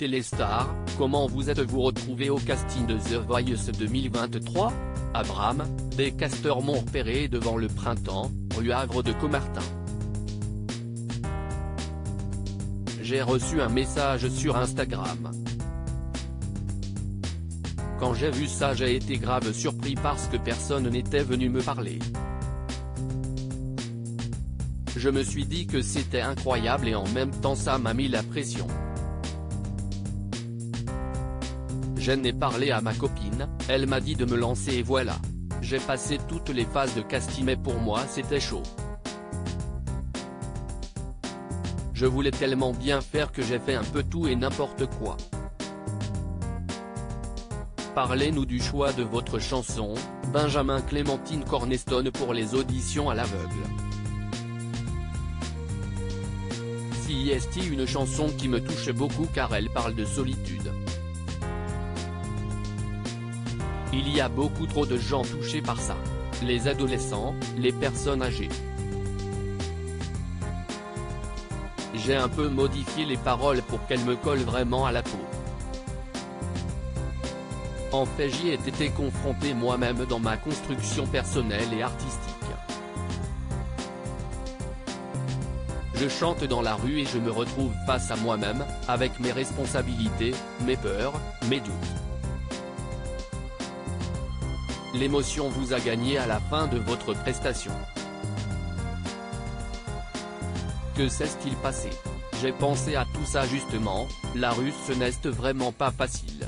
Téléstar, comment vous êtes-vous retrouvé au casting de The Voice 2023 ? Abraham, des casteurs m'ont repéré devant le Printemps, rue Havre de Caumartin. J'ai reçu un message sur Instagram. Quand j'ai vu ça, j'ai été grave surpris parce que personne n'était venu me parler. Je me suis dit que c'était incroyable et en même temps ça m'a mis la pression. J'en ai parlé à ma copine, elle m'a dit de me lancer et voilà. J'ai passé toutes les phases de casting mais pour moi c'était chaud. Je voulais tellement bien faire que j'ai fait un peu tout et n'importe quoi. Parlez-nous du choix de votre chanson, Benjamin Clémentine Cornerstone pour les auditions à l'aveugle. CIST, une chanson qui me touche beaucoup car elle parle de solitude. Il y a beaucoup trop de gens touchés par ça. Les adolescents, les personnes âgées. J'ai un peu modifié les paroles pour qu'elles me collent vraiment à la peau. En fait, j'y ai été confronté moi-même dans ma construction personnelle et artistique. Je chante dans la rue et je me retrouve face à moi-même, avec mes responsabilités, mes peurs, mes doutes. L'émotion vous a gagné à la fin de votre prestation. Que s'est-il passé? J'ai pensé à tout ça justement, la rue ce n'est vraiment pas facile.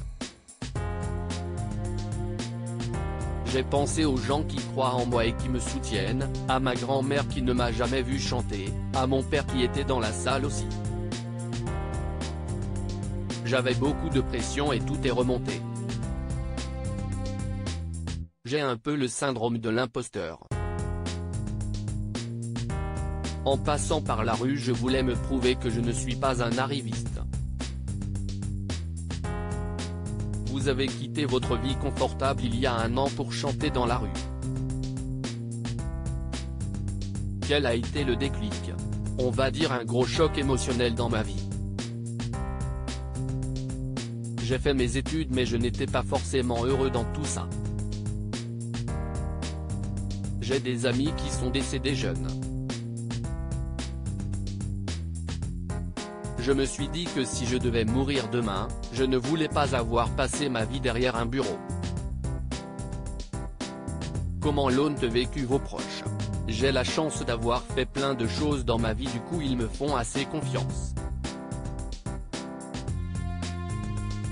J'ai pensé aux gens qui croient en moi et qui me soutiennent, à ma grand-mère qui ne m'a jamais vu chanter, à mon père qui était dans la salle aussi. J'avais beaucoup de pression et tout est remonté. J'ai un peu le syndrome de l'imposteur. En passant par la rue, je voulais me prouver que je ne suis pas un arriviste. Vous avez quitté votre vie confortable il y a un an pour chanter dans la rue. Quel a été le déclic? On va dire un gros choc émotionnel dans ma vie. J'ai fait mes études mais je n'étais pas forcément heureux dans tout ça. J'ai des amis qui sont décédés jeunes. Je me suis dit que si je devais mourir demain, je ne voulais pas avoir passé ma vie derrière un bureau. Comment l'ont vécu vos proches? J'ai la chance d'avoir fait plein de choses dans ma vie, du coup ils me font assez confiance.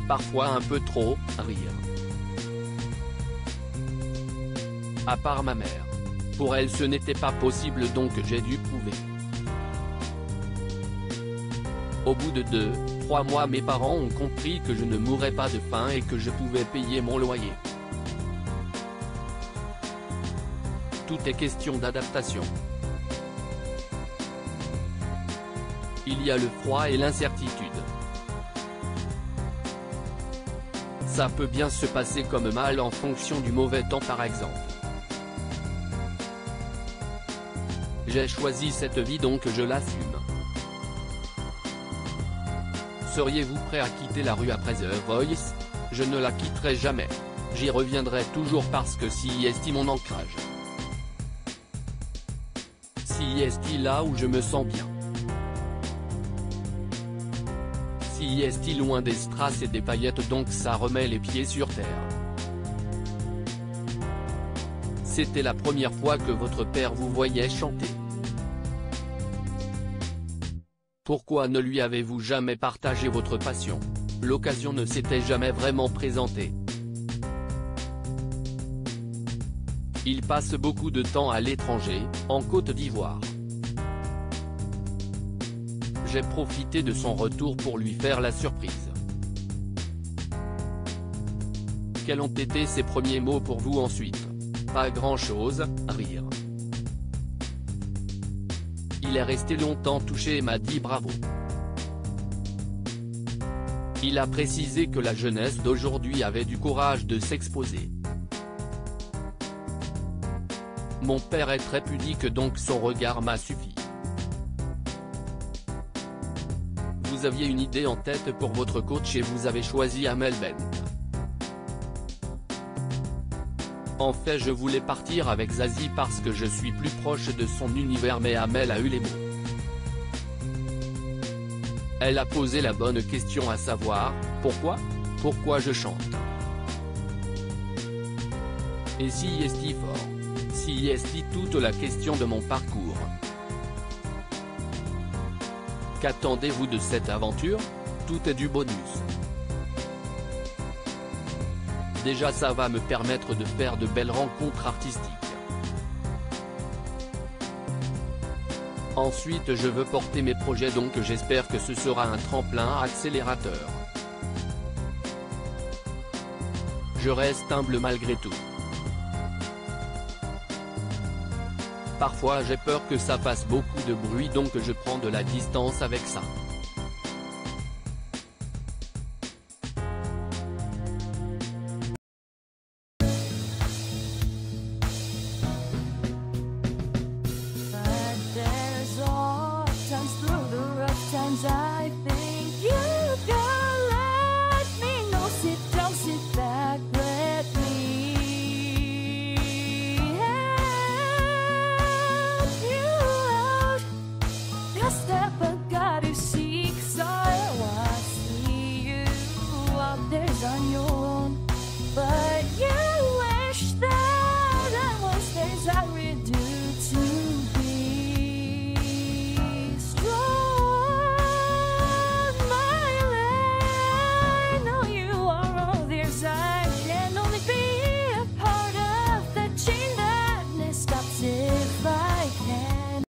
Parfois un peu trop, rire. À part ma mère. Pour elle ce n'était pas possible donc j'ai dû prouver. Au bout de 2-3 mois mes parents ont compris que je ne mourrais pas de faim et que je pouvais payer mon loyer. Tout est question d'adaptation. Il y a le froid et l'incertitude. Ça peut bien se passer comme mal en fonction du mauvais temps par exemple. J'ai choisi cette vie donc je l'assume. Seriez-vous prêt à quitter la rue après The Voice? Je ne la quitterai jamais. J'y reviendrai toujours parce que CIST mon ancrage. CIST là où je me sens bien. CIST loin des strass et des paillettes donc ça remet les pieds sur terre. C'était la première fois que votre père vous voyait chanter. Pourquoi ne lui avez-vous jamais partagé votre passion? L'occasion ne s'était jamais vraiment présentée. Il passe beaucoup de temps à l'étranger, en Côte d'Ivoire. J'ai profité de son retour pour lui faire la surprise. Quels ont été ses premiers mots pour vous ensuite? Pas grand-chose, rire. Il est resté longtemps touché et m'a dit bravo. Il a précisé que la jeunesse d'aujourd'hui avait du courage de s'exposer. Mon père est très pudique donc son regard m'a suffi. Vous vous aviez une idée en tête pour votre coach et vous avez choisi Amel Bent. En fait je voulais partir avec Zazie parce que je suis plus proche de son univers mais Amel a eu les mots. Elle a posé la bonne question à savoir, pourquoi ? Pourquoi je chante ? Et si est fort ? Si est toute la question de mon parcours. Qu'attendez-vous de cette aventure ? Tout est du bonus. Déjà ça va me permettre de faire de belles rencontres artistiques. Ensuite je veux porter mes projets donc j'espère que ce sera un tremplin accélérateur. Je reste humble malgré tout. Parfois j'ai peur que ça fasse beaucoup de bruit donc je prends de la distance avec ça.